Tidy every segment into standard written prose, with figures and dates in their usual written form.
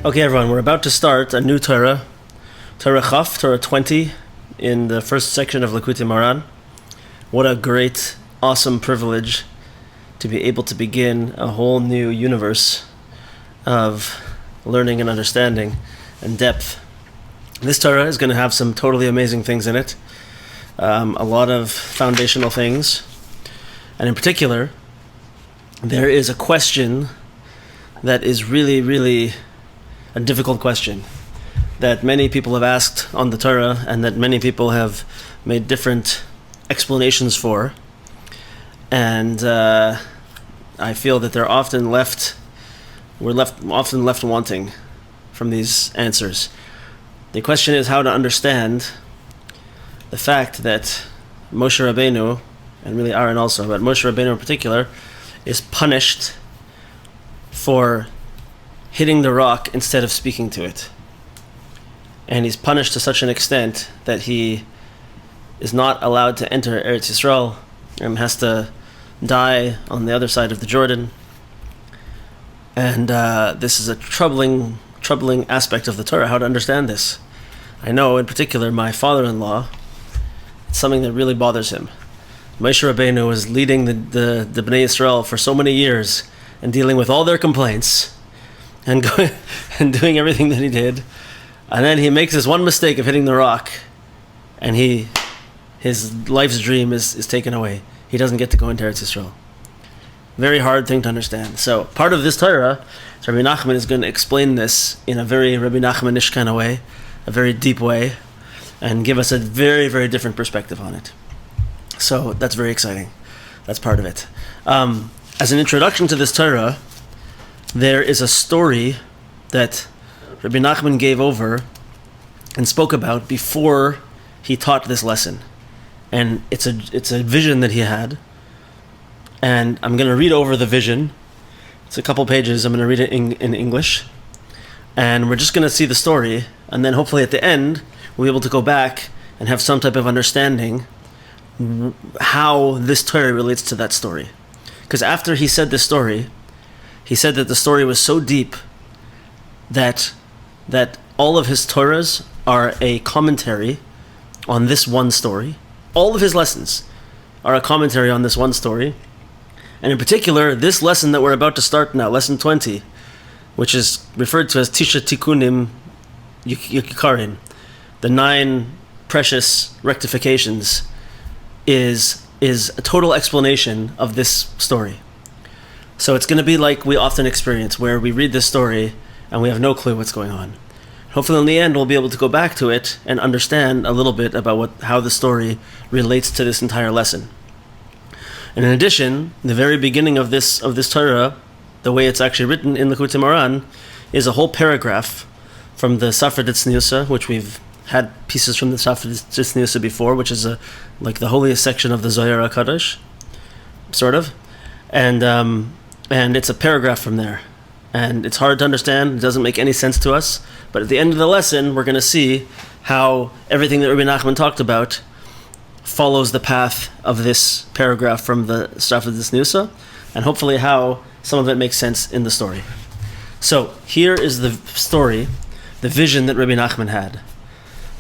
Okay, everyone, we're about to start a new Torah, Torah Chaf, Torah 20, in the first section of Likutei Moharan. What a great, awesome privilege to be able to begin a whole new universe of learning and understanding and depth. This Torah is going to have some totally amazing things in it, a lot of foundational things, and in particular, there is a question that is really a difficult question that many people have asked on the Torah and that many people have made different explanations for, and I feel that we're often left wanting from these answers. The question is how to understand the fact that Moshe Rabbeinu, and really Aaron also, but Moshe Rabbeinu in particular, is punished for hitting the rock instead of speaking to it. And he's punished to such an extent that he is not allowed to enter Eretz Yisrael and has to die on the other side of the Jordan. And this is a troubling aspect of the Torah, how to understand this. I know, in particular, my father-in-law, it's something that really bothers him. Moshe Rabbeinu was leading the Bnei Yisrael for so many years and dealing with all their complaints and going and doing everything that he did. And then he makes this one mistake of hitting the rock, and his life's dream is taken away. He doesn't get to go into Eretz Yisrael. Very hard thing to understand. So part of this Torah, Rabbi Nachman is going to explain this in a very Rabbi Nachmanish kind of way, a very deep way, and give us a very different perspective on it. So that's very exciting. That's part of it. As an introduction to this Torah, there is a story that Rabbi Nachman gave over and spoke about before he taught this lesson. And it's a vision that he had. And I'm going to read over the vision. It's a couple pages. I'm going to read it in English. And we're just going to see the story. And then hopefully at the end, we'll be able to go back and have some type of understanding how this Torah relates to that story. Because after he said this story, he said that the story was so deep that all of his Torahs are a commentary on this one story. All of his lessons are a commentary on this one story. And in particular, this lesson that we're about to start now, lesson 20, which is referred to as Tisha Tikunim Yikarin, the 9 precious rectifications, is a total explanation of this story. So it's going to be like we often experience, where we read this story and we have no clue what's going on. Hopefully in the end we'll be able to go back to it and understand a little bit about how the story relates to this entire lesson. And in addition, the very beginning of this Torah, the way it's actually written in Likutei Moharan, is a whole paragraph from the Safra Ditzniusa, which we've had pieces from the Safra Ditzniusa before, which is like the holiest section of the Zohar HaKadosh, sort of. And it's a paragraph from there. And it's hard to understand, it doesn't make any sense to us. But at the end of the lesson, we're going to see how everything that Rabbi Nachman talked about follows the path of this paragraph from the Safra Ditzniusa, and hopefully how some of it makes sense in the story. So here is the story, the vision that Rabbi Nachman had,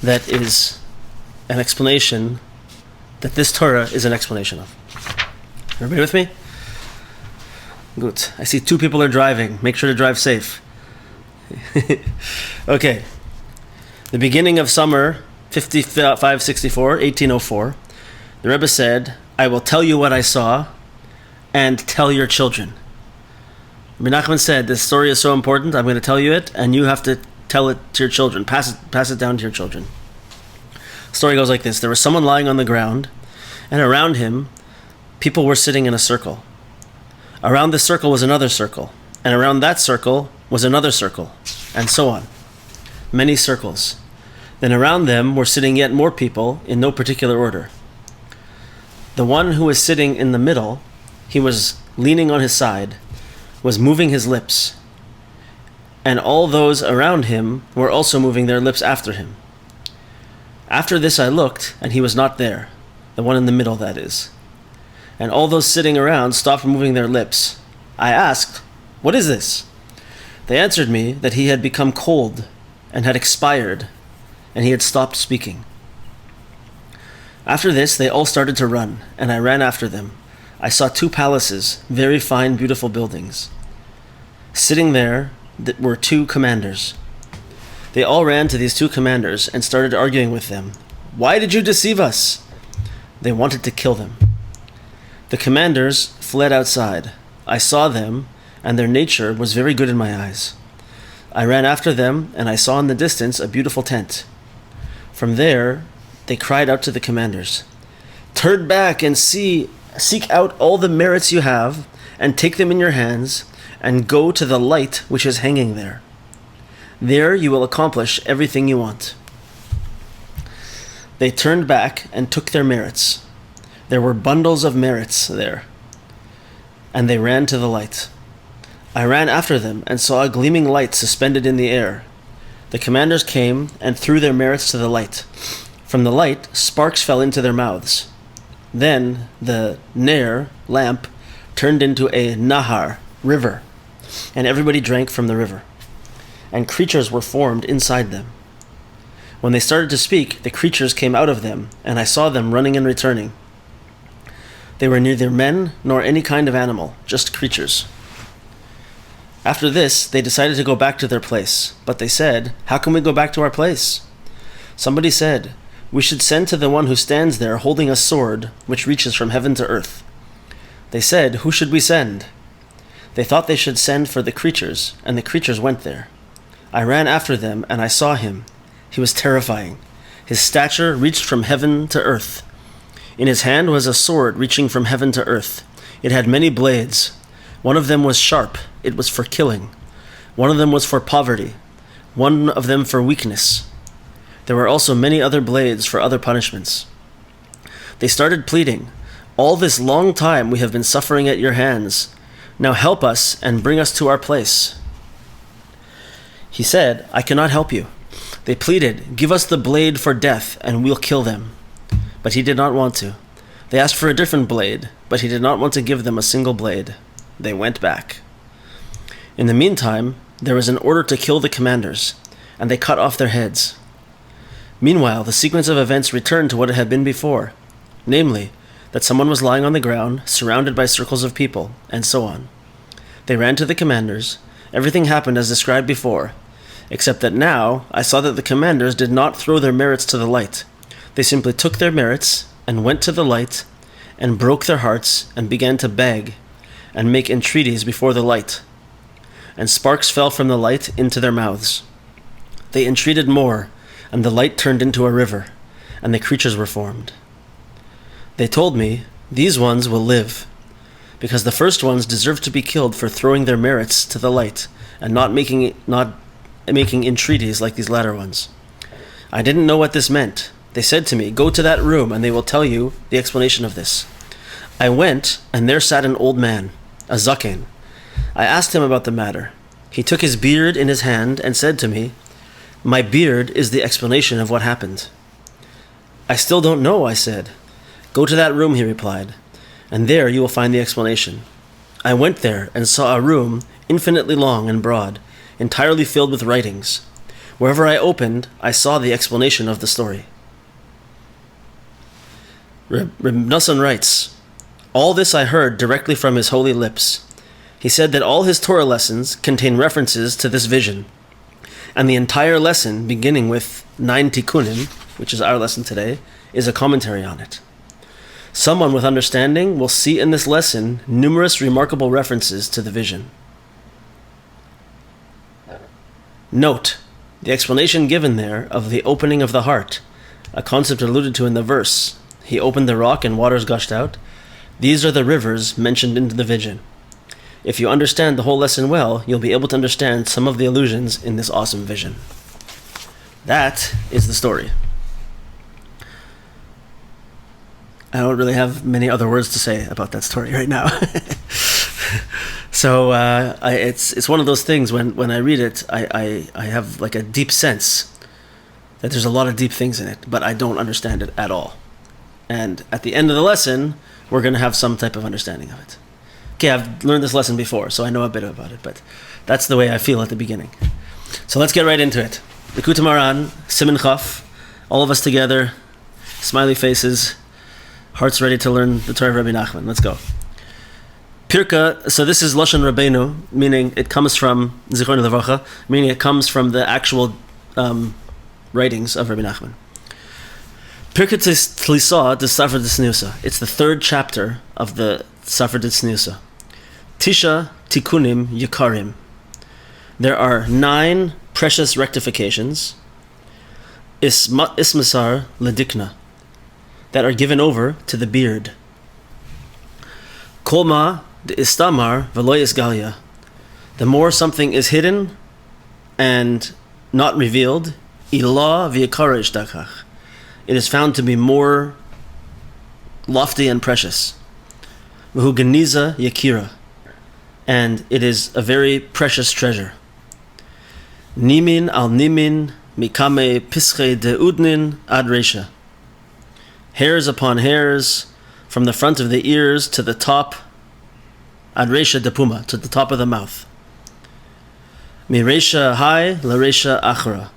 that is an explanation, that this Torah is an explanation of. Everybody with me? Good. I see 2 people are driving. Make sure to drive safe. Okay. The beginning of summer 5564, 1804, the Rebbe said, "I will tell you what I saw and tell your children." Rabbi Nachman said, this story is so important, I'm going to tell you it, and you have to tell it to your children. Pass it down to your children. The story goes like this. There was someone lying on the ground, and around him, people were sitting in a circle. Around this circle was another circle, and around that circle was another circle, and so on. Many circles. Then around them were sitting yet more people in no particular order. The one who was sitting in the middle, he was leaning on his side, was moving his lips, and all those around him were also moving their lips after him. After this I looked, and he was not there, the one in the middle, that is. And all those sitting around stopped moving their lips. I asked, "What is this?" They answered me that he had become cold and had expired, and he had stopped speaking. After this, they all started to run, and I ran after them. I saw 2 palaces, very fine, beautiful buildings. Sitting there were 2 commanders. They all ran to these 2 commanders and started arguing with them. "Why did you deceive us?" They wanted to kill them. The commanders fled outside. I saw them, and their nature was very good in my eyes. I ran after them, and I saw in the distance a beautiful tent. From there, they cried out to the commanders, "Turn back and seek out all the merits you have, and take them in your hands, and go to the light which is hanging there. There you will accomplish everything you want." They turned back and took their merits. There were bundles of merits there, and they ran to the light. I ran after them and saw a gleaming light suspended in the air. The commanders came and threw their merits to the light. From the light, sparks fell into their mouths. Then the ner, lamp, turned into a nahar, river, and everybody drank from the river, and creatures were formed inside them. When they started to speak, the creatures came out of them, and I saw them running and returning. They were neither men nor any kind of animal, just creatures. After this, they decided to go back to their place, but they said, "How can we go back to our place?" Somebody said, "We should send to the one who stands there holding a sword which reaches from heaven to earth." They said, "Who should we send?" They thought they should send for the creatures, and the creatures went there. I ran after them, and I saw him. He was terrifying. His stature reached from heaven to earth. In his hand was a sword reaching from heaven to earth. It had many blades. One of them was sharp. It was for killing. One of them was for poverty. One of them for weakness. There were also many other blades for other punishments. They started pleading, "All this long time we have been suffering at your hands. Now help us and bring us to our place." He said, "I cannot help you." They pleaded, "Give us the blade for death, and we'll kill them." But he did not want to. They asked for a different blade, but he did not want to give them a single blade. They went back. In the meantime, there was an order to kill the commanders, and they cut off their heads. Meanwhile, the sequence of events returned to what it had been before, namely, that someone was lying on the ground, surrounded by circles of people, and so on. They ran to the commanders. Everything happened as described before, except that now I saw that the commanders did not throw their merits to the light. They simply took their merits and went to the light and broke their hearts and began to beg and make entreaties before the light. And sparks fell from the light into their mouths. They entreated more, and the light turned into a river, and the creatures were formed. They told me, "These ones will live, because the first ones deserve to be killed for throwing their merits to the light and not making entreaties like these latter ones." I didn't know what this meant. They said to me, "Go to that room, and they will tell you the explanation of this." I went, and there sat an old man, a zaken. I asked him about the matter. He took his beard in his hand and said to me, "My beard is the explanation of what happened." "I still don't know," I said. "Go to that room," he replied, "and there you will find the explanation." I went there and saw a room infinitely long and broad, entirely filled with writings. Wherever I opened, I saw the explanation of the story. Reb Nosson writes, "All this I heard directly from his holy lips. He said that all his Torah lessons contain references to this vision, and the entire lesson, beginning with 9 tikkunim, which is our lesson today, is a commentary on it. Someone with understanding will see in this lesson numerous remarkable references to the vision." Note, the explanation given there of the opening of the heart, a concept alluded to in the verse, "He opened the rock and waters gushed out." These are the rivers mentioned in the vision. If you understand the whole lesson well, you'll be able to understand some of the allusions in this awesome vision. That is the story. I don't really have many other words to say about that story right now. So it's one of those things when I read it, I have like a deep sense that there's a lot of deep things in it, but I don't understand it at all. And at the end of the lesson, we're going to have some type of understanding of it. Okay, I've learned this lesson before, so I know a bit about it, but that's the way I feel at the beginning. So let's get right into it. Likutei Moharan, Siman Chaf, all of us together, smiley faces, hearts ready to learn the Torah of Rabbi Nachman. Let's go. Pirka, so this is Lashon Rabbeinu, meaning it comes from Zichron Levacha, meaning it comes from the actual writings of Rabbi Nachman. Pirka Tlisa, the Sefer Tzniusa. It's the third chapter of the Sefer Tzniusa. Tisha Tikunim Yikarim. There are 9 precious rectifications, Ismasar Ledikna, that are given over to the beard. Kolma de Istamar Veloy Isgalia. The more something is hidden and not revealed, Ilah V'Yikara Ishdakach. It is found to be more lofty and precious. V'hu Geniza Yakira. And it is a very precious treasure. Nimin al nimin mikame pische de udnin ad resha. Hairs upon hairs, from the front of the ears to the top, ad resha de puma, to the top of the mouth. Mi resha hai la resha achra.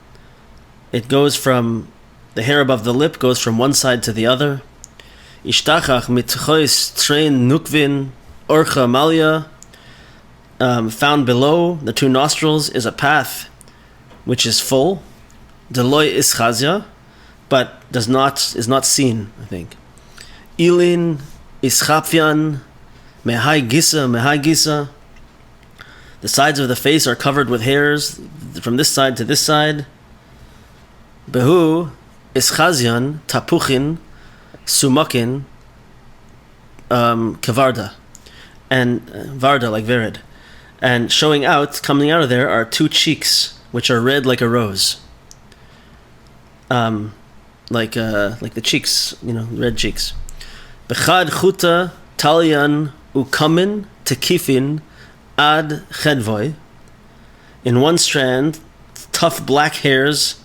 It goes from the hair above the lip, goes from one side to the other. Ishtachach mitchois trein nukvin orcha malia. Found below the 2 nostrils is a path which is full. Deloy ischazia, but is not seen, I think. Ilin ischapfian mehai gisa. The sides of the face are covered with hairs from this side to this side. Behu ischazian tapuchin sumakin kavarda, and varda like vered, and coming out of there are 2 cheeks which are red like a rose, like the cheeks, red cheeks. Bechad chuta talian ukamin tekifin ad chedvoy. In one strand, tough black hairs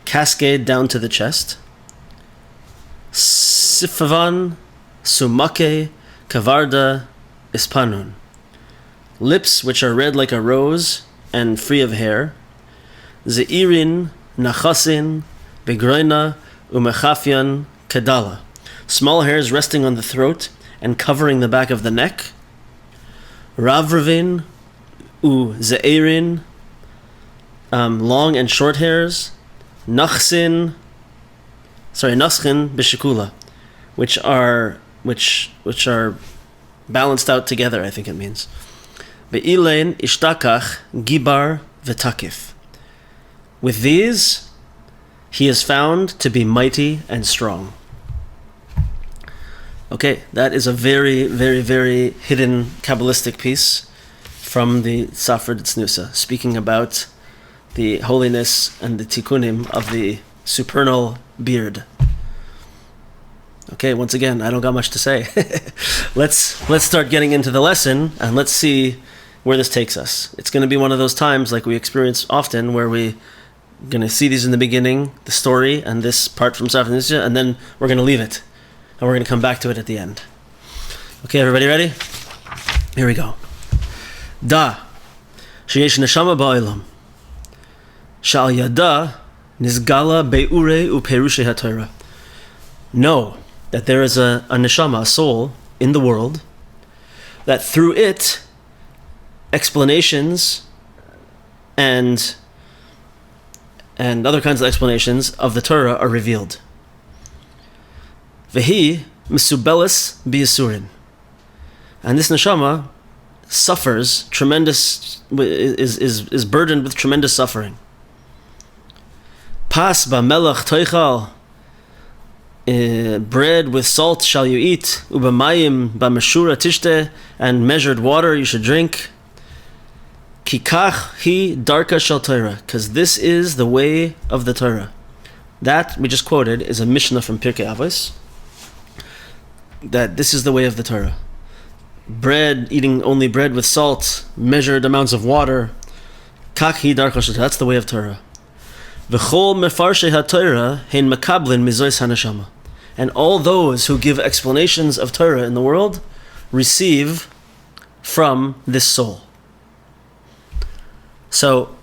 cascade down to the chest. Sifavan sumake kavarda ispanun. Lips which are red like a rose and free of hair. Zeirin nachasin begroina umechafian kedala. Small hairs resting on the throat and covering the back of the neck. Ravrivin u zeirin, long and short hairs. Naschin bishikula, which are balanced out together, I think it means. Be'ilein ishtakach gibar v'takif. With these, he is found to be mighty and strong. Okay, that is a very, very, very hidden Kabbalistic piece from the Sefer Tzniusa, speaking about the holiness and the tikkunim of the supernal beard. Okay, once again, I don't got much to say. Let's start getting into the lesson, and let's see where this takes us. It's going to be one of those times, like we experience often, where we're going to see these in the beginning, the story, and this part from Sefer Tzniusa, and then we're going to leave it, and we're going to come back to it at the end. Okay, everybody ready? Here we go. Da, sheyesh neshama ba'olam. Shal yada nizgala be'ure u'perushe haTorah. Know that there is a neshama, a soul, in the world, that through it, explanations and other kinds of explanations of the Torah are revealed. Vehi misubelis biyasurin. And this neshama suffers tremendous, is burdened with tremendous suffering. Pas ba melach toichal, bread with salt shall you eat, uba mayim ba meshura tishte, and measured water you should drink. Kikach hi darka shel Torah, because this is the way of the Torah. That we just quoted is a Mishnah from Pirkei Avos, that this is the way of the Torah. Bread, eating only bread with salt, measured amounts of water. Kach hi darka shel Torah, that's the way of Torah. V'chol mefarshei haTorah hein makablin mizois haneshama. And all those who give explanations of Torah in the world receive from this soul. So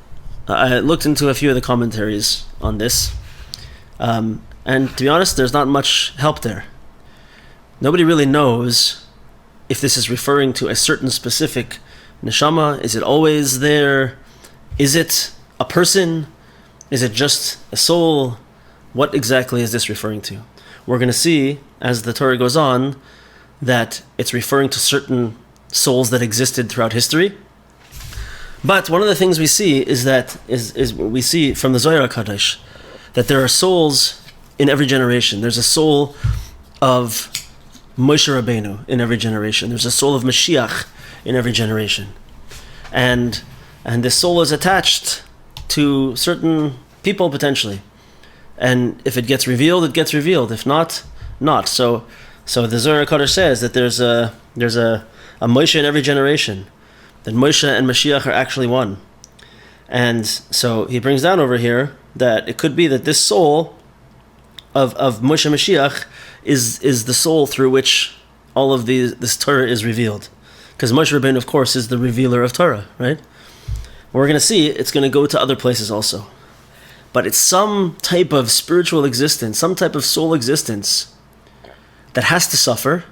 I looked into a few of the commentaries on this, and to be honest, there's not much help there. Nobody really knows if this is referring to a certain specific neshama. Is it always there? Is it a person? Is it just a soul? What exactly is this referring to? We're going to see, as the Torah goes on, that it's referring to certain souls that existed throughout history. But one of the things we see is that we see from the Zohar HaKadosh that there are souls in every generation. There's a soul of Moshe Rabbeinu in every generation. There's a soul of Mashiach in every generation. And this soul is attached to certain people potentially. And if it gets revealed, it gets revealed. If not, not. So the Zohar HaKadosh says that there's a Moshe in every generation. That Moshe and Mashiach are actually one. And so he brings down over here that it could be that this soul of Moshe Mashiach is the soul through which all of this Torah is revealed. Because Moshe Rabbeinu, of course, is the revealer of Torah, right? We're going to see it's going to go to other places also. But it's some type of spiritual existence, some type of soul existence that has to suffer.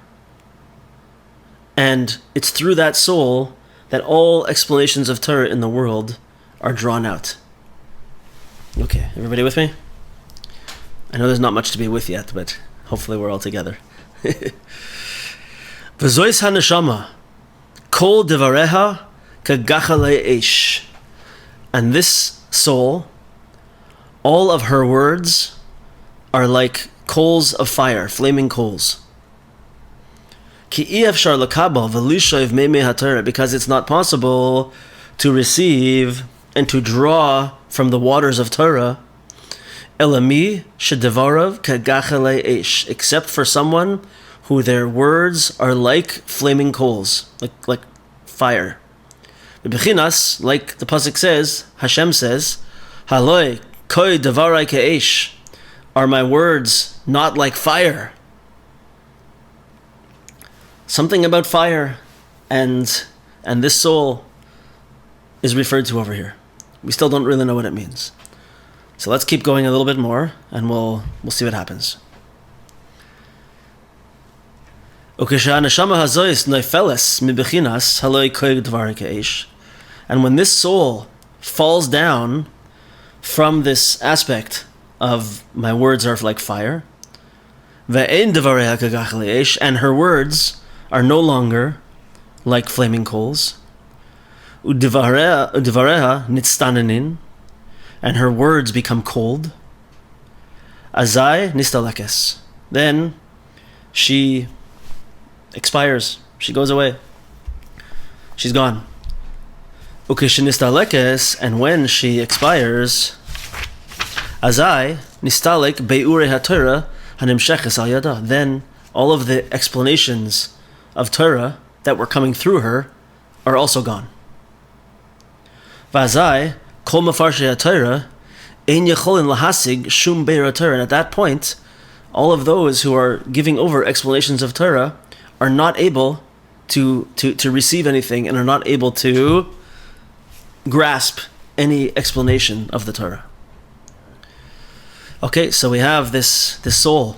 And it's through that soul that all explanations of Torah in the world are drawn out. Okay, everybody with me? I know there's not much to be with yet, but hopefully we're all together. V'zois haneshama, kol devareha kagachalei eish. And this soul, all of her words are like coals of fire, flaming coals. Because it's not possible to receive and to draw from the waters of Torah, except for someone who their words are like flaming coals, like fire. Like the pasuk says, Hashem says, Haloi koi devarai ke'esh. Are my words not like fire? Something about fire and this soul is referred to over here. We still don't really know what it means. So let's keep going a little bit more and we'll see what happens. And when this soul falls down from this aspect of my words are like fire, and her words are no longer like flaming coals, udivareha nitztanenin, and her words become cold, azai nistalekes, then she expires, she goes away, she's gone. Ukeshinistalekes, and when she expires, azai nistalek be'ure haTorah hanimsheches al yada, then all of the explanations of Torah that were coming through her are also gone. Vazai kol mafarshei haTorah ein yecholin lahasig shum be'er haTorah, and at that point, all of those who are giving over explanations of Torah are not able to receive anything and are not able to grasp any explanation of the Torah. Okay, so we have this soul,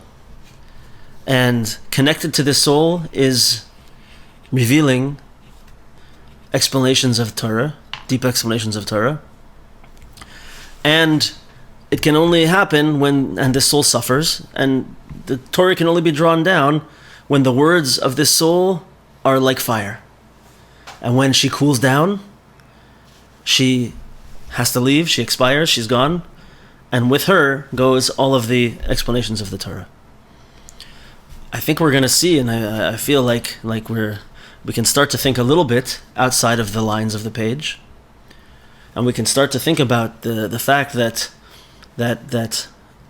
and connected to this soul is revealing explanations of Torah, deep explanations of Torah, and it can only happen and this soul suffers, and the Torah can only be drawn down when the words of this soul are like fire. And when she cools down, she has to leave, she expires, she's gone, and with her goes all of the explanations of the Torah. I think we're going to see, and I feel like we can start to think a little bit outside of the lines of the page, and we can start to think about the fact that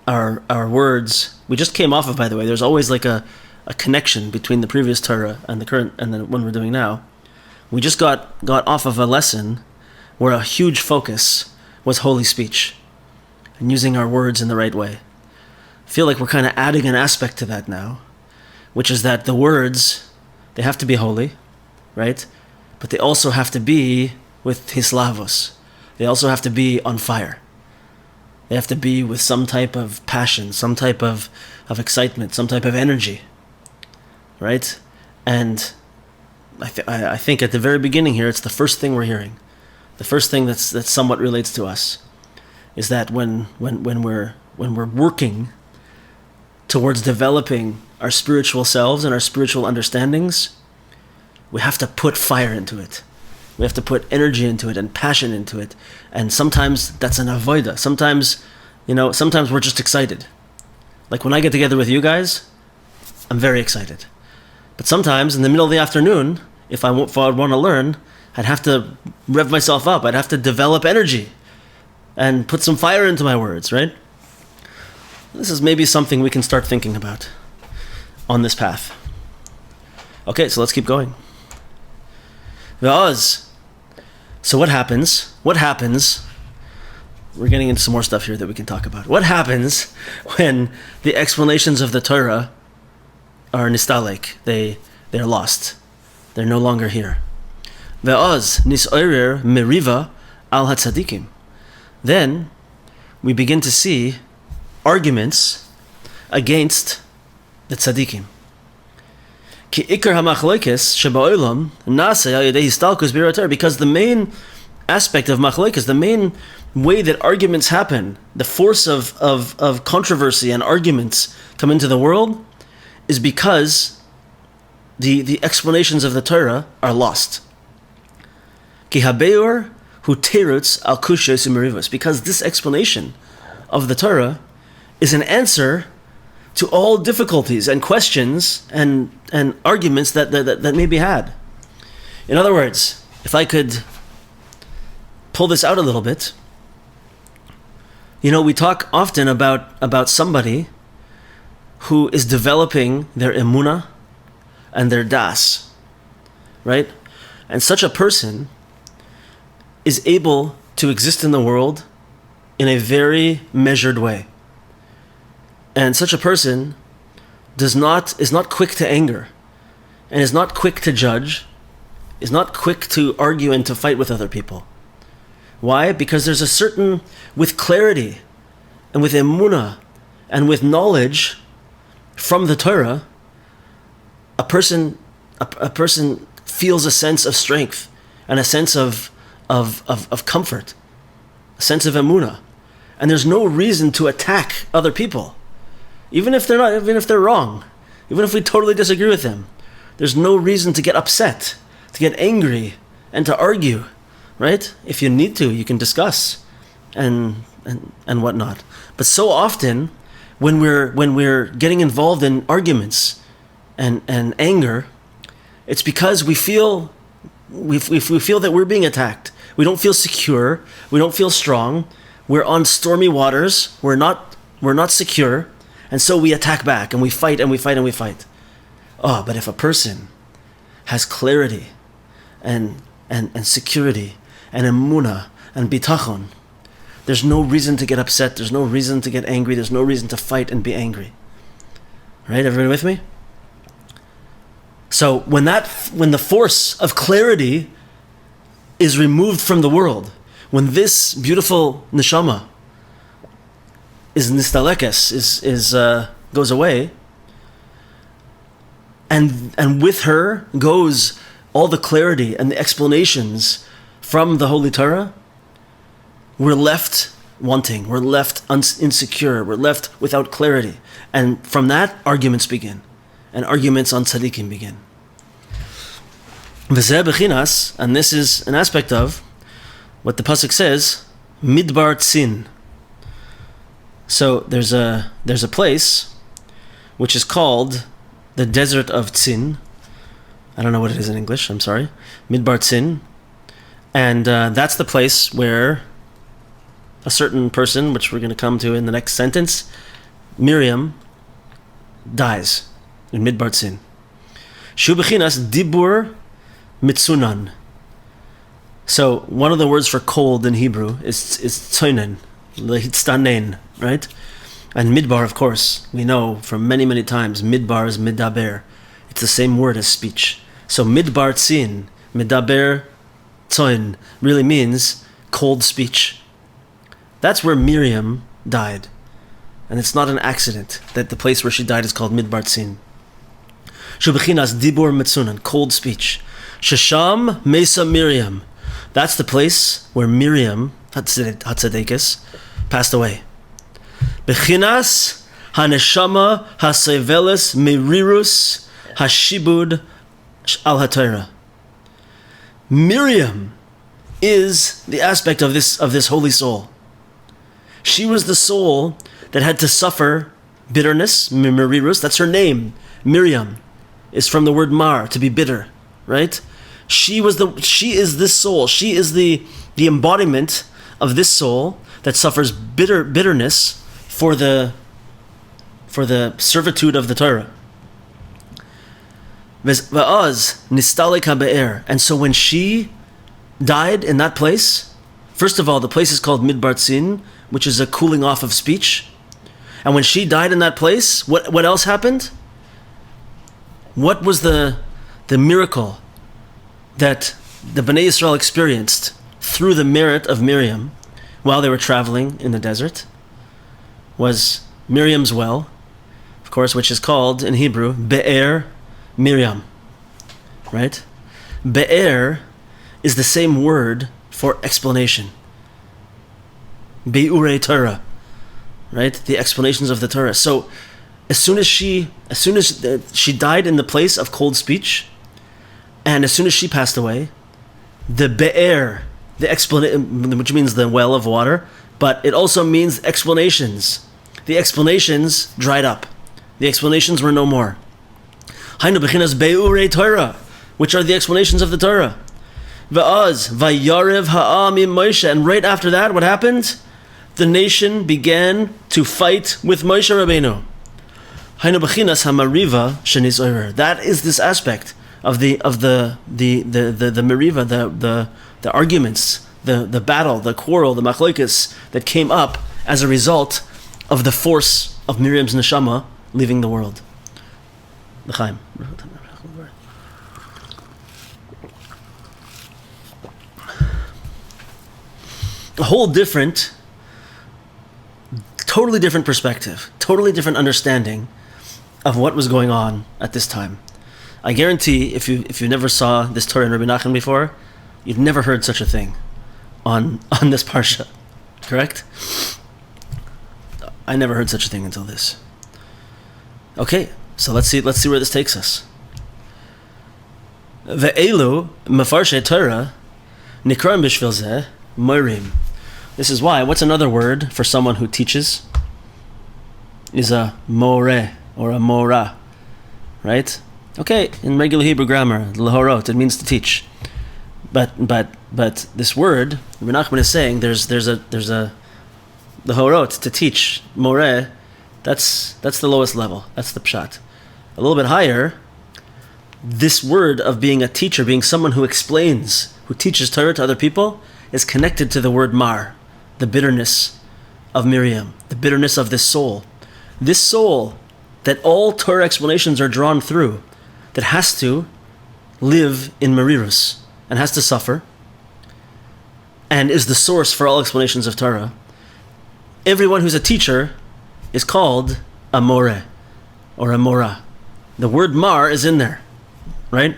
our words, we just came off of, by the way, there's always like a connection between the previous Torah and the current and the one we're doing now. We just got off of a lesson where a huge focus was holy speech and using our words in the right way. I feel like we're kind of adding an aspect to that now, which is that the words, they have to be holy, right? but they also have to be with hislavos. They also have to be on fire. They have to be with some type of passion, some type of excitement, some type of energy, right? And I think at the very beginning here, it's the first thing we're hearing. The first thing that somewhat relates to us is that when we're working towards developing our spiritual selves and our spiritual understandings, we have to put fire into it. We have to put energy into it and passion into it. And sometimes that's an avoida. Sometimes we're just excited. Like when I get together with you guys, I'm very excited. But sometimes in the middle of the afternoon, if I want to learn, I'd have to rev myself up. I'd have to develop energy and put some fire into my words, right? This is maybe something we can start thinking about on this path. Okay, so let's keep going. So what happens? We're getting into some more stuff here that we can talk about. What happens when the explanations of the Torah are nistalek? They're lost. They're no longer here. Ve'oz nisoirer meriva al hatzadikim. Then we begin to see arguments against the tzadikim. Ki ikar hamachloikes sheba'olam nase al yedei histalkus b'irut Torah, because the main aspect of machlokes, the main way that arguments happen, the force of controversy and arguments come into the world, is because the explanations of the Torah are lost. Ki habeur hu terutz al kushos u'merivos, because this explanation of the Torah is an answer to all difficulties and questions and arguments that may be had. In other words, if I could pull this out a little bit, we talk often about somebody who is developing their emunah and their das, right? And such a person is able to exist in the world in a very measured way. And such a person is not quick to anger, and is not quick to judge, is not quick to argue and to fight with other people. Why? Because there's a certain, with clarity and with emunah and with knowledge from the Torah, a person feels a sense of strength and a sense of comfort, a sense of emunah, and there's no reason to attack other people. Even if they're wrong, even if we totally disagree with them, there's no reason to get upset, to get angry, and to argue, right? If you need to, you can discuss and whatnot. But so often, when we're getting involved in arguments and anger, it's because we feel that we're being attacked. We don't feel secure. We don't feel strong. We're on stormy waters. We're not secure. And so we attack back, and we fight, and we fight, and we fight. But if a person has clarity and security and emunah and bitachon, there's no reason to get upset, there's no reason to get angry, there's no reason to fight and be angry. Right, everybody with me? So when the force of clarity is removed from the world, when this beautiful neshama is nistalekes, is goes away, and with her goes all the clarity and the explanations from the Holy Torah, we're left wanting, we're left insecure, we're left without clarity. And from that, arguments begin. And arguments on tzaddikim begin. V'zeh b'chinas, and this is an aspect of what the pasuk says, midbar tzin. So there's a place which is called the desert of Tzin. I don't know what it is in English, I'm sorry. Midbar Tzin. And that's the place where a certain person, which we're going to come to in the next sentence, Miriam, dies in Midbar Tzin. Shu b'chinas dibur mitzunan. So one of the words for cold in Hebrew is tzoinen, lehitztanen, right? And midbar, of course, we know from many, many times, midbar is midaber. It's the same word as speech. So midbar tzin medaber tzoin, really means cold speech. That's where Miriam died. And it's not an accident that the place where she died is called Midbar Tzin. Shubechinas dibur metzunan, cold speech. Shesham mesa Miriam. That's the place where Miriam, Hatzadekis, passed away. Bechinas haneshama hasevelis merirus hashibud al haTorah. Miriam is the aspect of this holy soul. She was the soul that had to suffer bitterness, merirus. That's her name. Miriam is from the word mar, to be bitter, right? She is this soul. She is the embodiment of this soul that suffers bitterness for the servitude of the Torah. And so when she died in that place, first of all, the place is called Midbar Tzin, which is a cooling off of speech. And when she died in that place, what else happened? What was the miracle that the Bnei Yisrael experienced through the merit of Miriam while they were traveling in the desert? Was Miriam's well, of course, which is called in Hebrew Be'er Miriam, right? Be'er is the same word for explanation. Be'urei Torah, right? The explanations of the Torah. So as soon as she died in the place of cold speech, and as soon as she passed away, the Be'er, which means the well of water, but it also means explanations. The explanations dried up. The explanations were no more. Hainu bechinas be'urei Torah, which are the explanations of the Torah. Va'az vayarev ha'am im Moshe, and right after that, what happened? The nation began to fight with Moshe Rabbeinu. Hainu bechinas hamariva shenis oirer. That is this aspect of the meriva, the arguments, the battle, the quarrel, the machlokes that came up as a result of the force of Miriam's neshama leaving the world. L'chaim. A whole different, totally different perspective, totally different understanding of what was going on at this time. I guarantee if you never saw this Torah in Rabbi Nachman before, you've never heard such a thing on this parsha, correct? I never heard such a thing until this. Okay, so let's see where this takes us. Ve'elu mefarshe Torah nikram b'shvil zeh morim. This is why. What's another word for someone who teaches? Is a more or a mora, right? Okay, in regular Hebrew grammar, lahorot, it means to teach. But this word, Rabbi Nachman is saying there's a lahorot, to teach, more, that's the lowest level. That's the pshat. A little bit higher, this word of being a teacher, being someone who explains, who teaches Torah to other people, is connected to the word mar, the bitterness of Miriam, the bitterness of this soul. This soul that all Torah explanations are drawn through, that has to live in merirus and has to suffer, and is the source for all explanations of Torah. Everyone who's a teacher is called a more or a mora. The word mar is in there, right?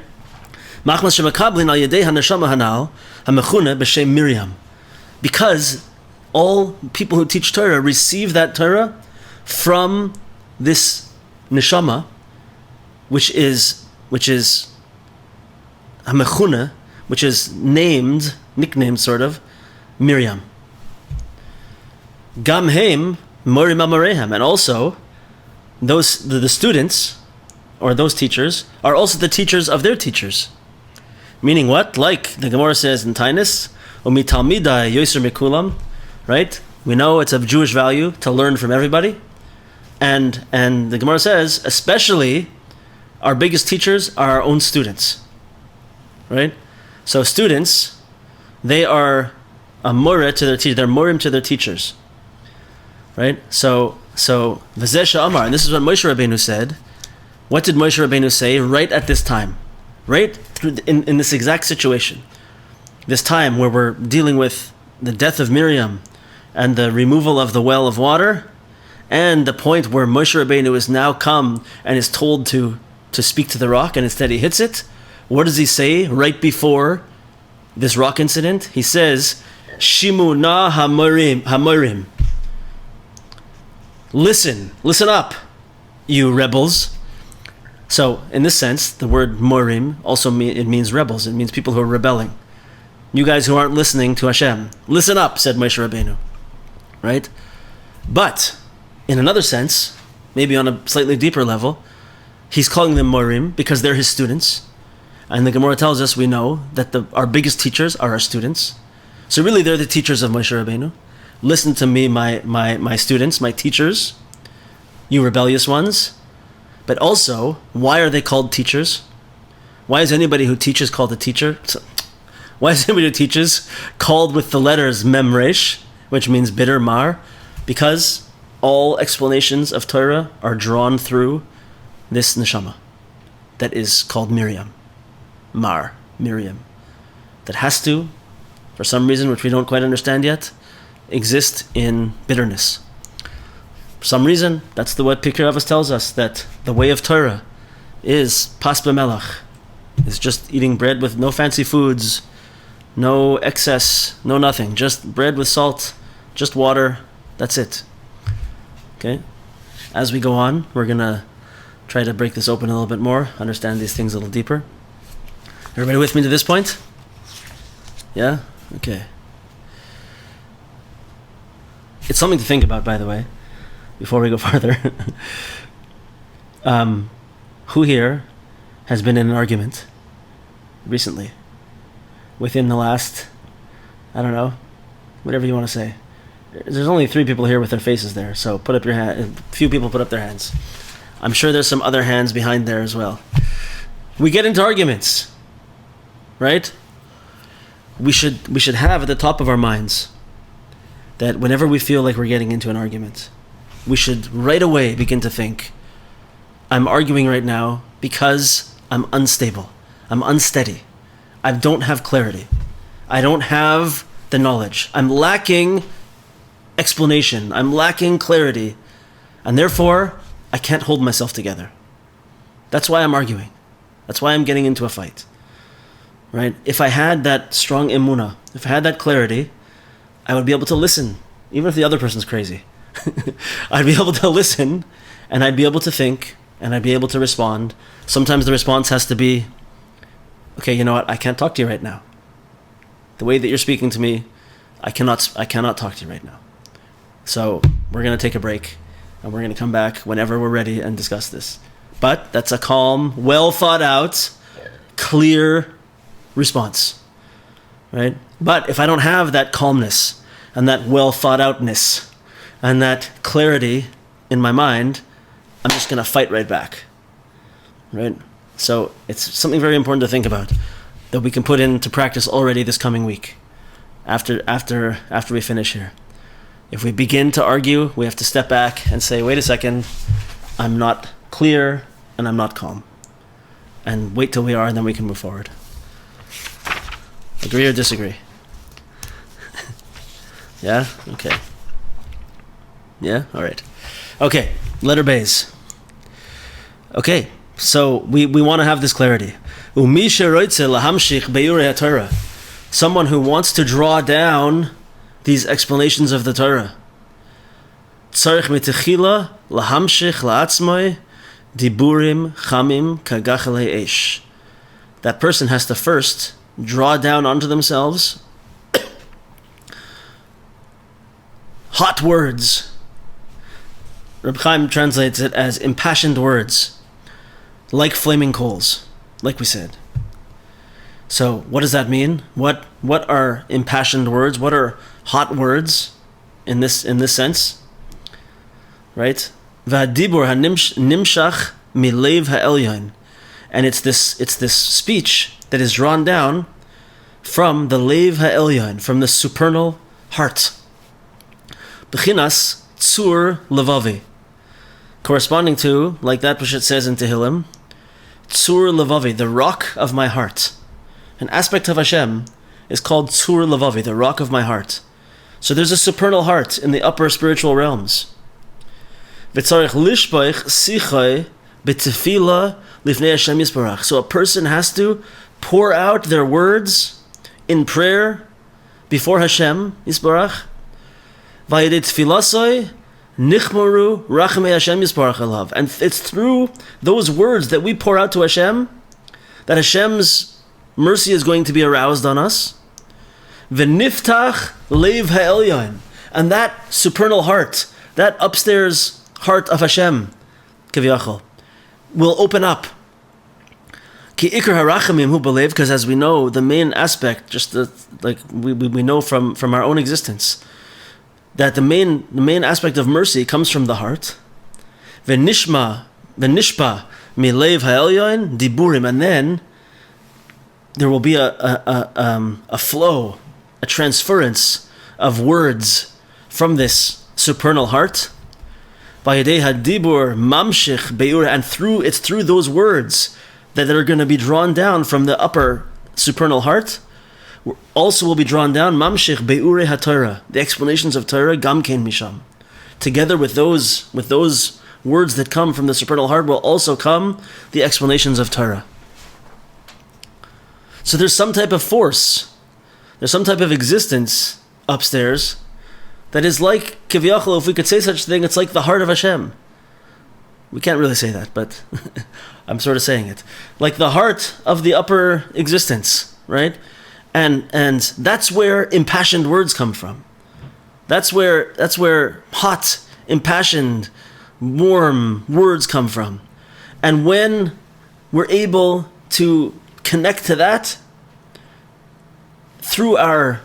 Because all people who teach Torah receive that Torah from this neshama, which is hamechuna, which is nicknamed sort of, Miriam. Gam heim morim amarehem, and also the students or those teachers are also the teachers of their teachers. Meaning what? Like the Gemara says in Tainus, Umi talmidai yoser mikulam, right? We know it's of Jewish value to learn from everybody, and the Gemara says especially our biggest teachers are our own students, right? So students, they are a more to their teacher, they're morim to their teachers, right? So V'zeh Amar, and this is what Moshe Rabbeinu said. What did Moshe Rabbeinu say right at this time? right in this exact situation, this time where we're dealing with the death of Miriam and the removal of the well of water, and the point where Moshe Rabbeinu is now come and is told to speak to the rock, and instead he hits it. What does he say right before this rock incident? He says, Shimu na hamorim. Listen up, you rebels. So, in this sense, the word morim also it means rebels. It means people who are rebelling. You guys who aren't listening to Hashem, listen up, said Moshe Rabbeinu. Right? But, in another sense, maybe on a slightly deeper level, he's calling them morim because they're his students. And the Gemara tells us, we know, that our biggest teachers are our students. So really, they're the teachers of Moshe Rabbeinu. Listen to me, my students, my teachers, you rebellious ones. But also, why are they called teachers? Why is anybody who teaches called a teacher? Why is anybody who teaches called with the letters mem resh, which means bitter, mar? Because all explanations of Torah are drawn through this neshama that is called Miriam. Miriam. That has to, for some reason which we don't quite understand yet, exist in bitterness. For some reason, that's what Pirkei Avos tells us, that the way of Torah is pas b'melach, is just eating bread with no fancy foods, no excess, no nothing, just bread with salt, just water, that's it. Okay? As we go on, we're going to try to break this open a little bit more, understand these things a little deeper. Everybody with me to this point? Yeah? Okay. It's something to think about, by the way, before we go farther. Who here has been in an argument recently? Within the last, I don't know, whatever you want to say. There's only 3 people here with their faces there, so put up your hand. A few people put up their hands. I'm sure there's some other hands behind there as well. We get into arguments, right? We should have at the top of our minds that whenever we feel like we're getting into an argument, we should right away begin to think, I'm arguing right now because I'm unstable. I'm unsteady. I don't have clarity. I don't have the knowledge. I'm lacking explanation. I'm lacking clarity. And therefore, I can't hold myself together. That's why I'm arguing. That's why I'm getting into a fight. Right? If I had that strong emunah, if I had that clarity, I would be able to listen, even if the other person's crazy. I'd be able to listen, and I'd be able to think, and I'd be able to respond. Sometimes the response has to be, okay, you know what, I can't talk to you right now. The way that you're speaking to me, I cannot talk to you right now. So we're going to take a break, and we're going to come back whenever we're ready and discuss this. But that's a calm, well thought out, clear response, right? But if I don't have that calmness and that well thought outness and that clarity in my mind, I'm just going to fight right back, right? So it's something very important to think about that we can put into practice already this coming week after we finish here. If we begin to argue, we have to step back and say, wait a second, I'm not clear and I'm not calm. And wait till we are, and then we can move forward. Agree or disagree? Yeah? Okay. Yeah? All right. Okay. Letter Bays. Okay. So we want to have this clarity. Someone who wants to draw down these explanations of the Torah. Tzarich mitechila lahamshich la'atzmoi diburim chamim kagachalei eish. That person has to first draw down onto themselves hot words. Reb Chaim translates it as impassioned words, like flaming coals, like we said. So what does that mean? What are impassioned words? What are hot words in this sense? Right? V'hadibur hanimshach milev ha'elyon. And it's this speech that is drawn down from the Lev Ha'elyon, from the supernal heart. B'chinas tzur levavi. Corresponding to, like that which it says in Tehillim, Tzur Levavi, the rock of my heart. An aspect of Hashem is called Tzur Levavi, the rock of my heart. So there's a supernal heart in the upper spiritual realms. V'tzarich lishboich sichai b'tefila lifnei Hashem Yisbarach. So a person has to pour out their words in prayer before Hashem Yisbarach. V'yedei tefilasoi nichmaru rachamei Hashem Yisbarach alav. And it's through those words that we pour out to Hashem that Hashem's mercy is going to be aroused on us. V'niftach leiv ha'elyon. And that supernal heart, that upstairs heart of Hashem, kaviyachol, will open up. Ki ikar harachamim hu belev, because as we know, the main aspect, just like we know from our own existence, that the main aspect of mercy comes from the heart. V'nishpa milev ha'elyon diburim, and then there will be a flow, a transference of words from this supernal heart. Vayedei hadibur mamshich be'ur, and it's through those words that are going to be drawn down from the upper supernal heart. Also will be drawn down mamshich be'ure haTorah, the explanations of Torah, gamkein misham. Together with those words that come from the supernal heart will also come the explanations of Torah. So there's some type of force, there's some type of existence upstairs that is like, kiviyachol, if we could say such a thing, it's like the heart of Hashem. We can't really say that, but I'm sort of saying it. Like the heart of the upper existence, right? And that's where impassioned words come from. That's where hot, impassioned, warm words come from. And when we're able to connect to that through our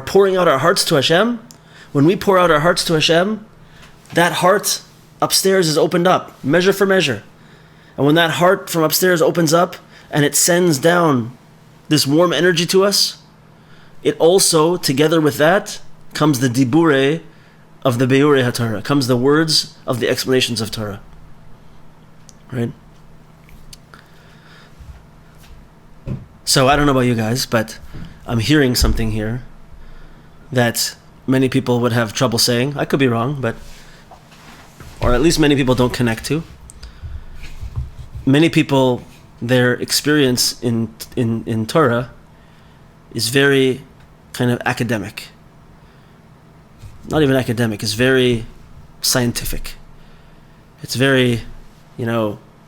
pouring out our hearts to Hashem, when we pour out our hearts to Hashem, that heart upstairs is opened up, measure for measure. And when that heart from upstairs opens up and it sends down this warm energy to us, it also, together with that, comes the dibure of the be'ure haTorah, comes the words of the explanations of Torah. Right? So I don't know about you guys, but I'm hearing something here that many people would have trouble saying. I could be wrong, or at least many people don't connect to. Many people, their experience in Torah is very kind of academic. Not even academic, it's very scientific. It's very,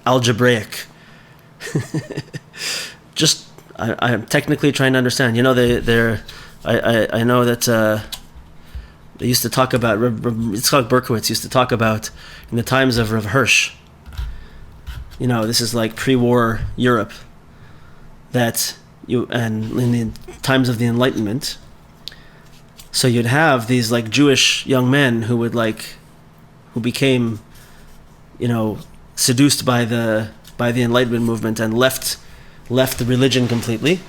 algebraic. Just, I'm technically trying to understand. I know that they used to talk about, Yitzchak Berkowitz used to talk about in the times of Rav Hirsch. This is like pre-war Europe. And in the times of the Enlightenment, so you'd have these like Jewish young men who became, seduced by the Enlightenment movement and left the religion completely.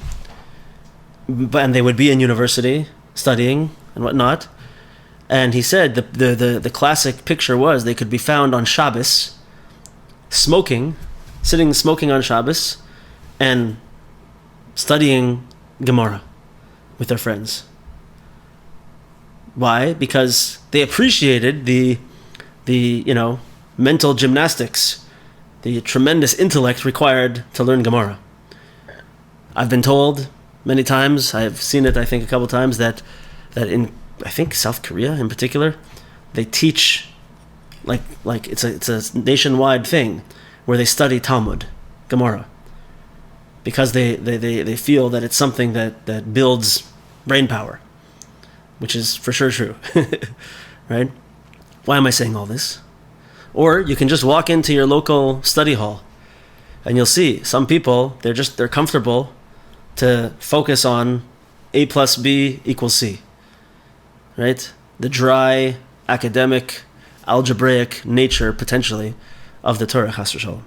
And they would be in university studying and whatnot. And he said the classic picture was they could be found on Shabbos, smoking on Shabbos, and studying Gemara with their friends. Why? Because they appreciated the mental gymnastics, the tremendous intellect required to learn Gemara. I've been told many times, I've seen it I think a couple times, that in I think South Korea in particular, they teach like it's a nationwide thing where they study Talmud, Gemara, because they feel that it's something that builds brain power, which is for sure true. Right? Why am I saying all this? Or you can just walk into your local study hall and you'll see some people, they're comfortable to focus on A plus B equals C. Right? The dry, academic, algebraic nature, potentially, of the Torah, chas v'shalom.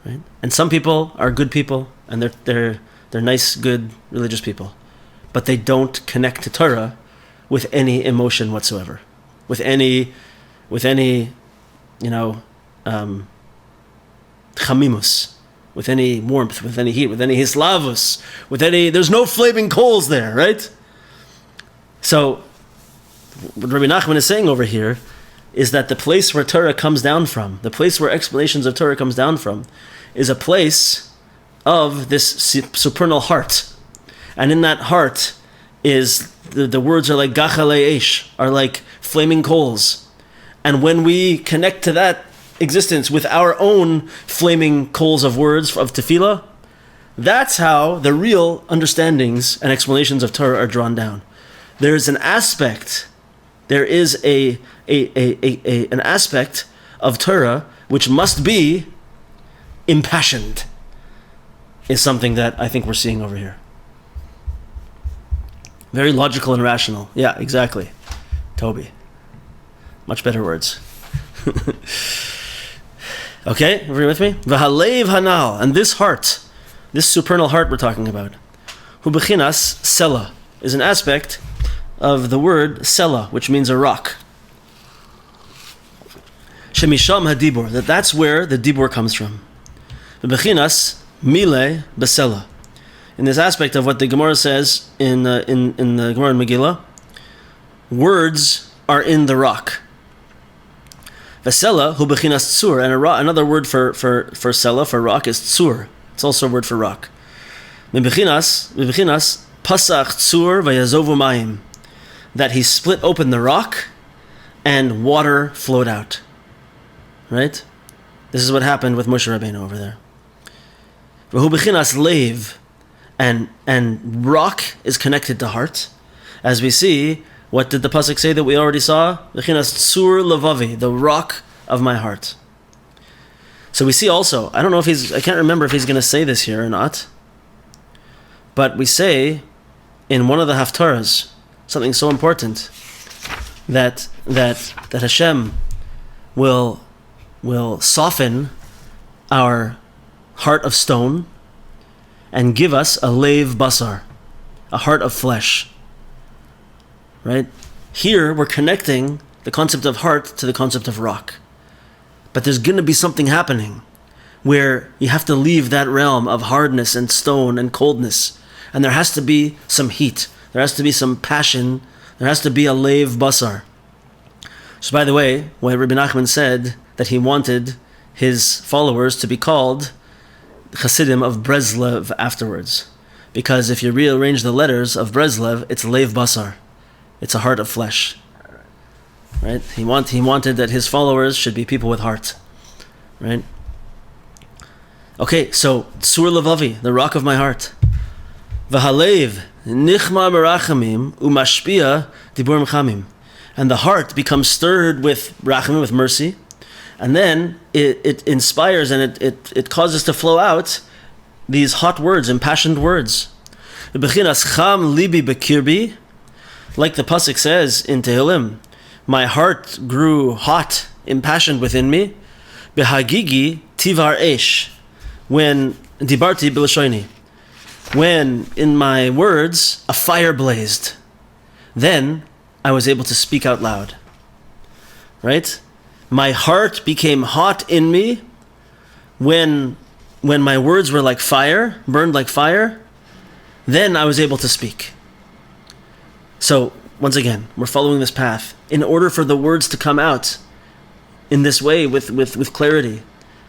Right? And some people are good people, and they're nice, good, religious people, but they don't connect to Torah with any emotion whatsoever, with any chamimus, with any warmth, with any heat, with any hislavus, there's no flaming coals there, right? So, what Rabbi Nachman is saying over here is that the place where Torah comes down from, the place where explanations of Torah comes down from, is a place of this supernal heart. And in that heart is, the words are like gachalei eish, are like flaming coals. And when we connect to that existence with our own flaming coals of words, of tefillah, that's how the real understandings and explanations of Torah are drawn down. There's an aspect, there is an aspect of Torah which must be impassioned, is something that I think we're seeing over here. Very logical and rational. Yeah, exactly. Toby. Much better words. Okay, everybody with me? V'halev hanal, and this heart, this supernal heart we're talking about, hu bechinas sela, is an aspect of the word sela, which means a rock. Shemisham hadibur, that's where the dibur comes from. V'bechinas mile besela. In this aspect of what the Gemara says in the Gemara in Megillah, words are in the rock. Vesela hu bechinas tzur, and another word for sela, for rock, is tzur. It's also a word for rock. Bechinas pasach tzur vayazovu mayim, that he split open the rock and water flowed out. Right? This is what happened with Moshe Rabbeinu over there. V'hu bechinas leiv, and rock is connected to heart. As we see, what did the pasuk say that we already saw? Bechinas tzur levavi, the rock of my heart. So we see also, I can't remember if he's going to say this here or not, but we say in one of the haftarahs something so important, that Hashem will soften our heart of stone and give us a leiv basar, a heart of flesh. Right? Here we're connecting the concept of heart to the concept of rock. But there's going to be something happening where you have to leave that realm of hardness and stone and coldness. And there has to be some heat. There has to be some passion. There has to be a leiv basar. So by the way, when Rabbi Nachman said that he wanted his followers to be called chassidim of Breslov afterwards. Because if you rearrange the letters of Breslev, it's leiv basar. It's a heart of flesh, right? He wanted that his followers should be people with heart, right? Okay, so tzur levavi, the rock of my heart. V'halev nichma merachamim umashpia dibur mechamim, and the heart becomes stirred with rachamim, with mercy, and then it inspires and it causes to flow out these hot words, impassioned words. Bechinas cham libi bekirbi. Like the pasuk says in Tehillim, my heart grew hot, impassioned within me. Behagigi tivar esh, when dibarti b'lashoini, when in my words a fire blazed, then I was able to speak out loud. Right? My heart became hot in me when my words were like fire, burned like fire. Then I was able to speak. So, once again, we're following this path. In order for the words to come out in this way with clarity,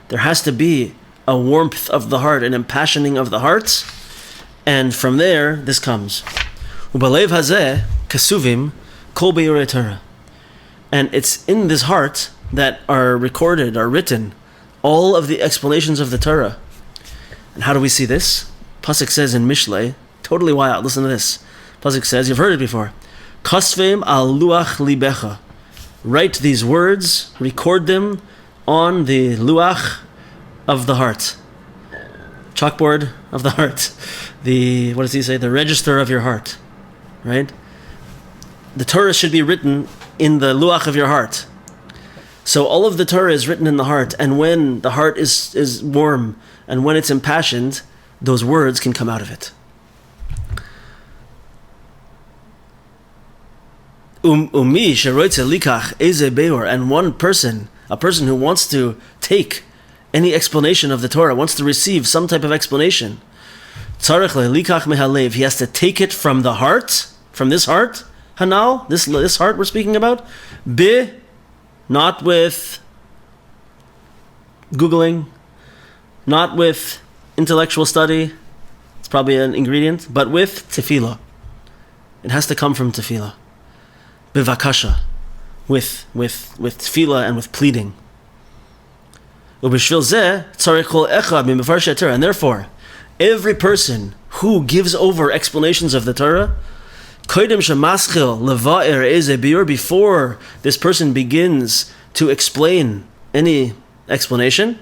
there has to be a warmth of the heart, an impassioning of the heart, and from there, this comes. Ubalev hazeh kasuvim kol be'orei Torah. And it's in this heart that are recorded, are written, all of the explanations of the Torah. And how do we see this? Pasuk says in Mishlei, totally wild, listen to this. Pasuk says, you've heard it before. Kasvim al luach libecha. Write these words, record them on the luach of the heart. Chalkboard of the heart. What does he say? The register of your heart. Right? The Torah should be written in the luach of your heart. So all of the Torah is written in the heart, and when the heart is warm, and when it's impassioned, those words can come out of it. And one person, a person who wants to take any explanation of the Torah, wants to receive some type of explanation, tzarich lelikach mehalev, he has to take it from the heart, from this heart, hanal, this heart we're speaking about, not with Googling, not with intellectual study, it's probably an ingredient, but with tefillah. It has to come from tefillah. Bivakasha, with tefillah and with pleading. And therefore, every person who gives over explanations of the Torah, before this person begins to explain any explanation,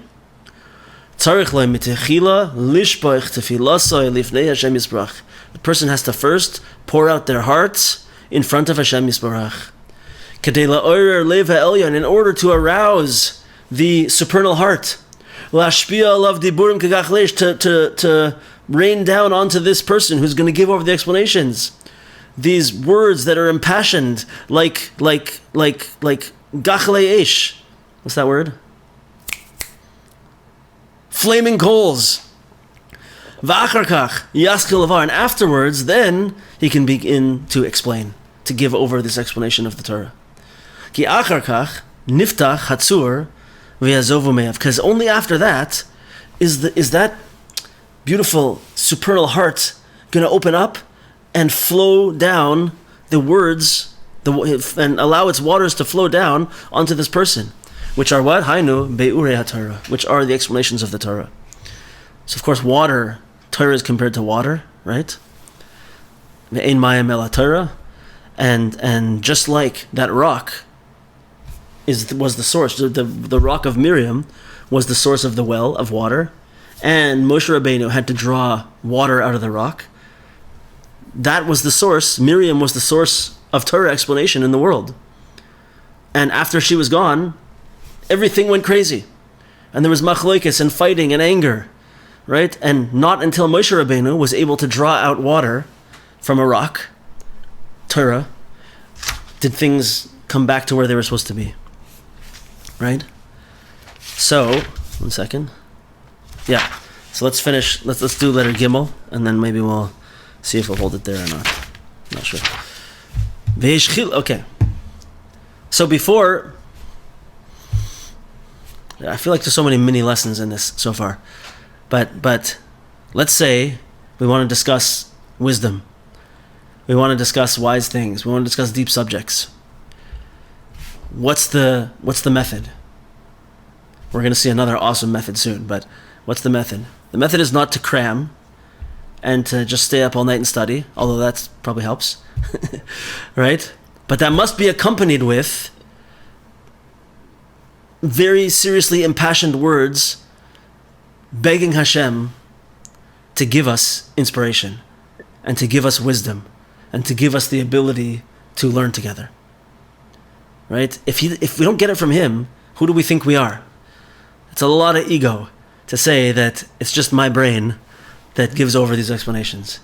the person has to first pour out their hearts in front of Hashem Yisbarach, in order to arouse the supernal heart, to rain down onto this person who's going to give over the explanations these words that are impassioned, like gachlei esh. What's that word? Flaming coals. And afterwards, then he can begin to explain, to give over this explanation of the Torah. Because only after that is that beautiful supernal heart going to open up and flow down the words, and allow its waters to flow down onto this person, which are what? Hainu be'urei HaTorah, which are the explanations of the Torah. So of course water, Torah is compared to water, right? Ve'ein mayim ela Torah, and just like that rock was the source, the rock of Miriam was the source of the well of water, and Moshe Rabbeinu had to draw water out of the rock. That was the source. Miriam was the source of Torah explanation in the world. And after she was gone, everything went crazy. And there was machlokes and fighting and anger, right? And not until Moshe Rabbeinu was able to draw out water from a rock, Torah, did things come back to where they were supposed to be. Right? So, one second. Yeah. So let's finish. Let's do letter Gimel, and then maybe we'll see if we'll hold it there or not. I'm not sure. Okay. So before, I feel like there's so many mini lessons in this so far, but let's say we want to discuss wisdom. We want to discuss wise things. We want to discuss deep subjects. What's the method? We're going to see another awesome method soon, but what's the method? The method is not to cram and to just stay up all night and study, although that probably helps, right? But that must be accompanied with very seriously impassioned words begging Hashem to give us inspiration and to give us wisdom and to give us the ability to learn together. Right? If we don't get it from him, who do we think we are? It's a lot of ego to say that it's just my brain that gives over these explanations.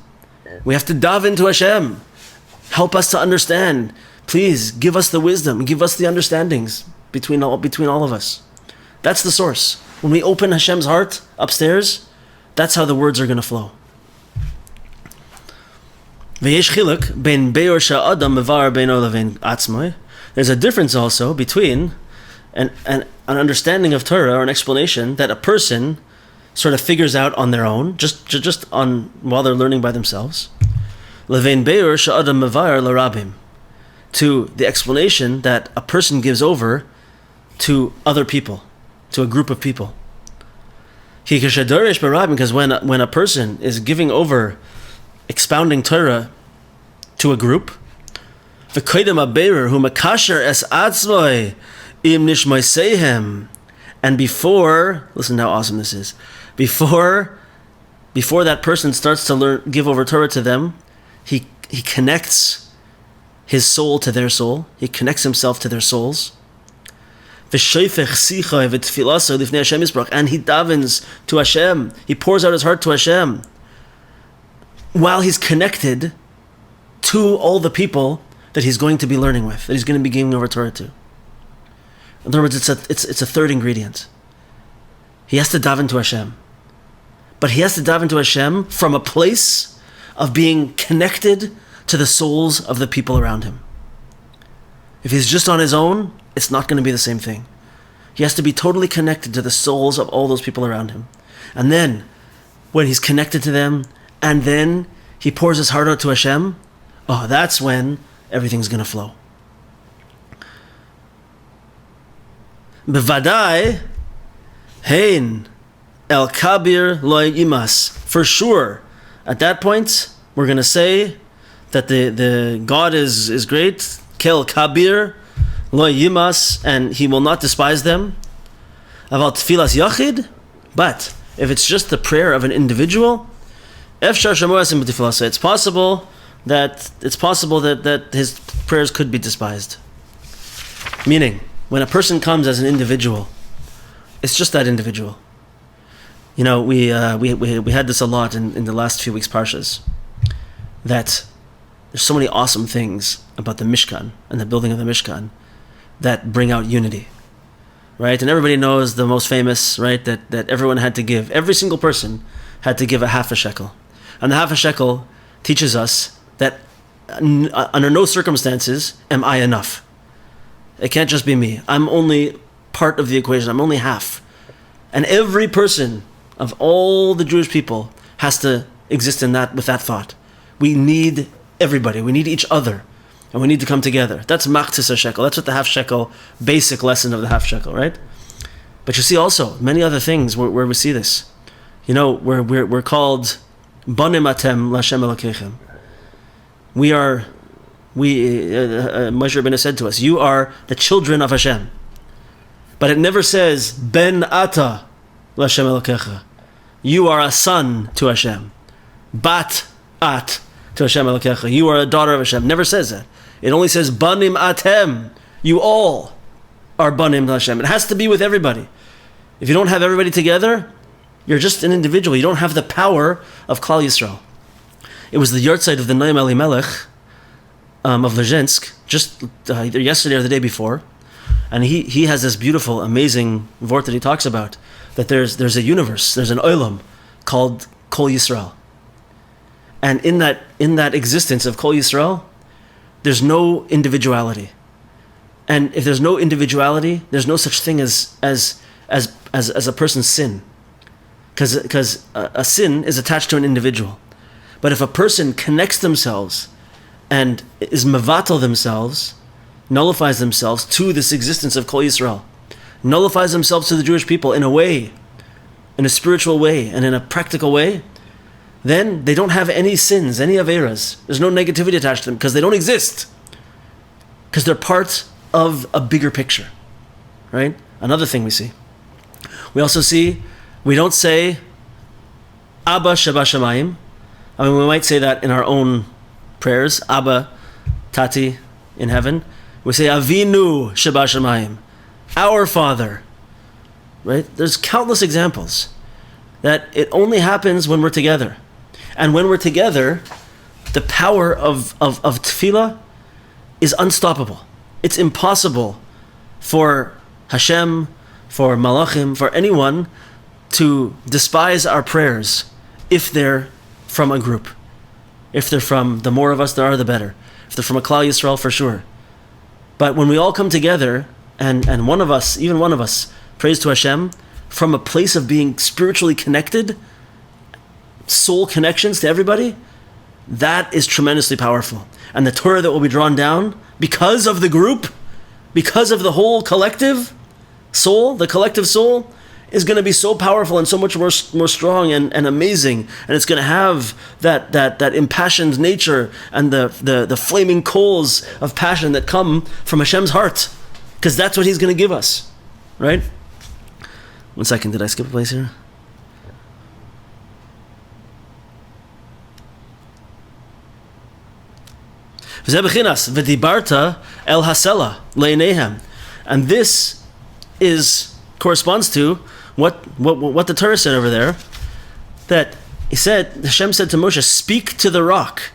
We have to dive into Hashem. Help us to understand. Please give us the wisdom, give us the understandings between all of us. That's the source. When we open Hashem's heart upstairs, that's how the words are going to flow. There's a difference also between an understanding of Torah or an explanation that a person sort of figures out on their own, just on while they're learning by themselves, to the explanation that a person gives over to other people, to a group of people. Because when a person is giving over, expounding Torah to a group, and before, listen how awesome this is, before that person starts to give over Torah to them, he connects his soul to their soul, he connects himself to their souls, and he davens to Hashem, he pours out his heart to Hashem, while he's connected to all the people that he's going to be learning with, that he's going to be giving over Torah to. In other words, it's a third ingredient. He has to daven to Hashem. But he has to daven to Hashem from a place of being connected to the souls of the people around him. If he's just on his own, it's not going to be the same thing. He has to be totally connected to the souls of all those people around him. And then, when he's connected to them, and then he pours his heart out to Hashem, that's when everything's going to flow. Bevadai, hein, el kabir loy imas. For sure, at that point, we're going to say that the God is great, kel kabir loy yimas, and he will not despise them. Aval tfilas yachid, but if it's just the prayer of an individual, it's possible that his prayers could be despised. Meaning, when a person comes as an individual, it's just that individual. We had this a lot in the last few weeks' parshas, that there's so many awesome things about the Mishkan and the building of the Mishkan that bring out unity, right? And everybody knows the most famous, right? That everyone had to give, every single person had to give a half a shekel. And the half a shekel teaches us that under no circumstances am I enough. It can't just be me. I'm only part of the equation. I'm only half. And every person of all the Jewish people has to exist in that, with that thought. We need everybody. We need each other. And we need to come together. That's machtis shekel. That's what the half shekel, basic lesson of the half shekel, right? But you see also many other things where we see this. We're called banim atem l'Hashem Elokechem. Moshe Rabbeinu said to us, you are the children of Hashem. But it never says, ben ata l'Hashem Elokecha. You are a son to Hashem. Bat at to Hashem Elokecha. You are a daughter of Hashem. Never says that. It only says, banim atem. You all are banim to Hashem. It has to be with everybody. If you don't have everybody together, you're just an individual. You don't have the power of Klal Yisrael. It was the yahrzeit of the Noam Elimelech of Lezhensk, just either yesterday or the day before, and he has this beautiful, amazing vort that he talks about, that there's a universe, there's an olam called Kol Yisrael, and in that existence of Kol Yisrael, there's no individuality, and if there's no individuality, there's no such thing as a person's sin, because a sin is attached to an individual. But if a person connects themselves and is mevatel themselves, nullifies themselves to this existence of Kol Yisrael, nullifies themselves to the Jewish people in a spiritual way, and in a practical way, then they don't have any sins, any averas. There's no negativity attached to them because they don't exist. Because they're part of a bigger picture, right? Another thing we see. We also see, we don't say, Abba Sheba Shamayim. I mean, we might say that in our own prayers, Abba, Tati, in heaven. We say, Avinu Sheba Shamayim, our Father, right? There's countless examples that it only happens when we're together. And when we're together, the power of tefillah is unstoppable. It's impossible for Hashem, for Malachim, for anyone to despise our prayers if they're from a group. If they're from, the more of us there are, the better. If they're from a Klal Yisrael, for sure. But when we all come together, and one of us, even one of us, prays to Hashem from a place of being spiritually connected, soul connections to everybody, that is tremendously powerful. And the Torah that will be drawn down, because of the group, because of the whole collective soul, the collective soul, is going to be so powerful and so much more strong and amazing, and it's going to have that impassioned nature and the flaming coals of passion that come from Hashem's heart, because that's what He's going to give us, right? 1 second, did I skip a place here? V'dibarta el hasela leinehem, and this corresponds to what the Torah said over there, that Hashem said to Moshe, speak to the rock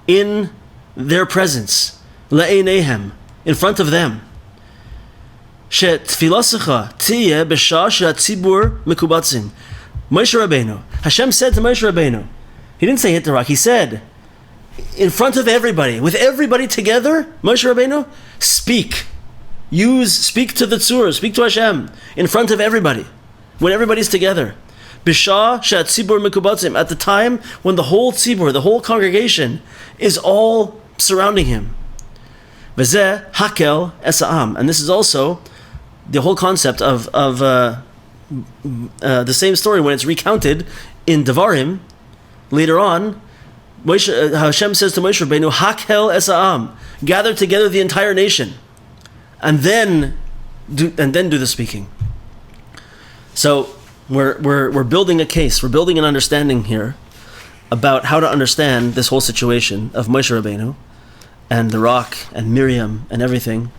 in their presence, le'einehem, in front of them. שתפילתך תהיה בשעה שהציבור מקובצים. Moshe Rabbeinu. Hashem said to Moshe Rabbeinu, he didn't say hit the rock, he said, in front of everybody, with everybody together, Moshe Rabbeinu, speak. Speak to the tzur, speak to Hashem, in front of everybody, when everybody's together. B'shah she'atzibur mekubatzim, at the time when the whole tzibur, the whole congregation, is all surrounding him. V'zeh hakel es ha'am, and this is also the whole concept of the same story when it's recounted in Devarim later on. Hashem says to Moshe Rabbeinu, hakel es ha'am, gather together the entire nation, and then do the speaking. So we're building a case, we're building an understanding here about how to understand this whole situation of Moshe Rabbeinu and the rock and Miriam and everything,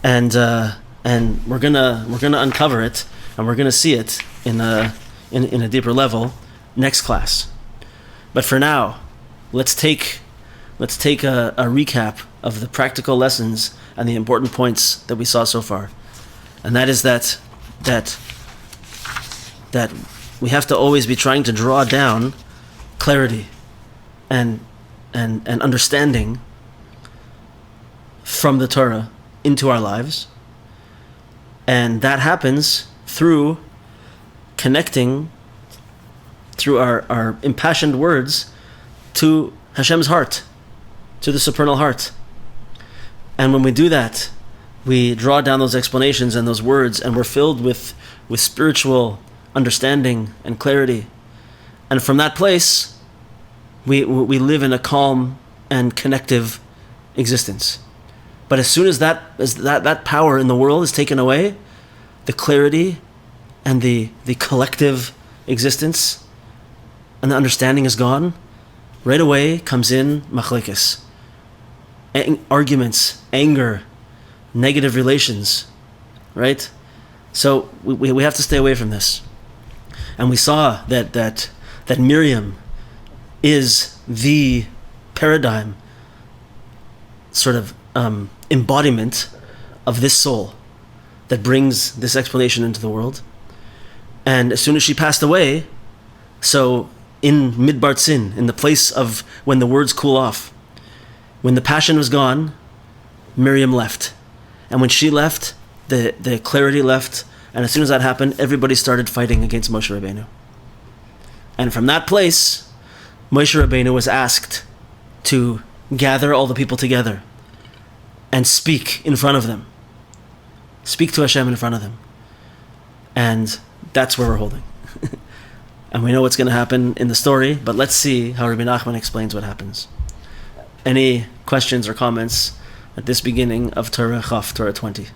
and we're gonna uncover it, and we're gonna see it in a deeper level next class. But for now, let's take a recap of the practical lessons and the important points that we saw so far, and that is that we have to always be trying to draw down clarity and understanding from the Torah into our lives, and that happens through connecting through our impassioned words to Hashem's heart, to the supernal heart. And when we do that, we draw down those explanations and those words, and we're filled with spiritual understanding and clarity. And from that place, we live in a calm and connective existence. But as soon as that power in the world is taken away, the clarity and the collective existence and the understanding is gone, right away comes in machlekes, arguments, anger, negative relations, right? So we have to stay away from this. And we saw that Miriam is the paradigm, sort of embodiment of this soul that brings this explanation into the world. And as soon as she passed away, so in Midbar Tzin, in the place of when the words cool off, when the passion was gone, Miriam left. And when she left, the clarity left. And as soon as that happened, everybody started fighting against Moshe Rabbeinu. And from that place, Moshe Rabbeinu was asked to gather all the people together and speak in front of them. Speak to Hashem in front of them. And that's where we're holding. And we know what's going to happen in the story, but let's see how Rabbi Nachman explains what happens. Any questions or comments at this beginning of Torah Chaf, Torah 20?